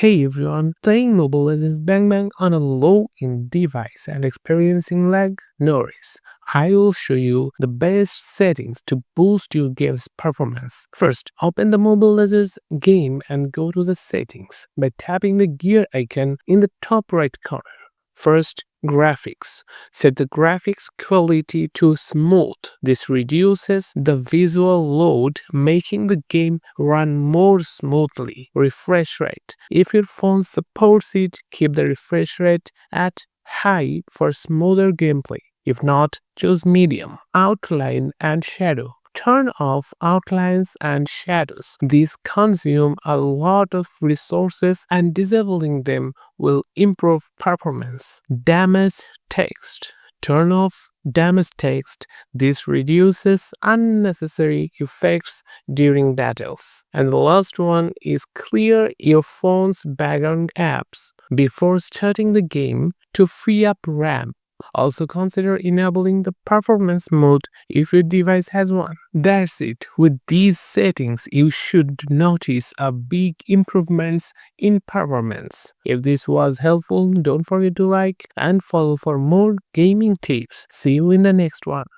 Hey everyone, playing Mobile Legends Bang Bang on a low-end device and experiencing lag? No worries. I will show you the best settings to boost your game's performance. First, open the Mobile Legends game and go to the settings by tapping the gear icon in the top right corner. First, graphics. Set the graphics quality to smooth. This reduces the visual load, making the game run more smoothly. Refresh rate. If your phone supports it, keep the refresh rate at high for smoother gameplay. If not, choose medium. Outline and shadow. Turn off outlines and shadows. These consume a lot of resources and disabling them will improve performance. Damage text. Turn off damage text. This reduces unnecessary effects during battles. And the last one is clear your phone's background apps before starting the game to free up RAM. Also consider enabling the performance mode if your device has one. That's it. With these settings, you should notice a big improvements in performance. If this was helpful, don't forget to like and follow for more gaming tips. See you in the next one.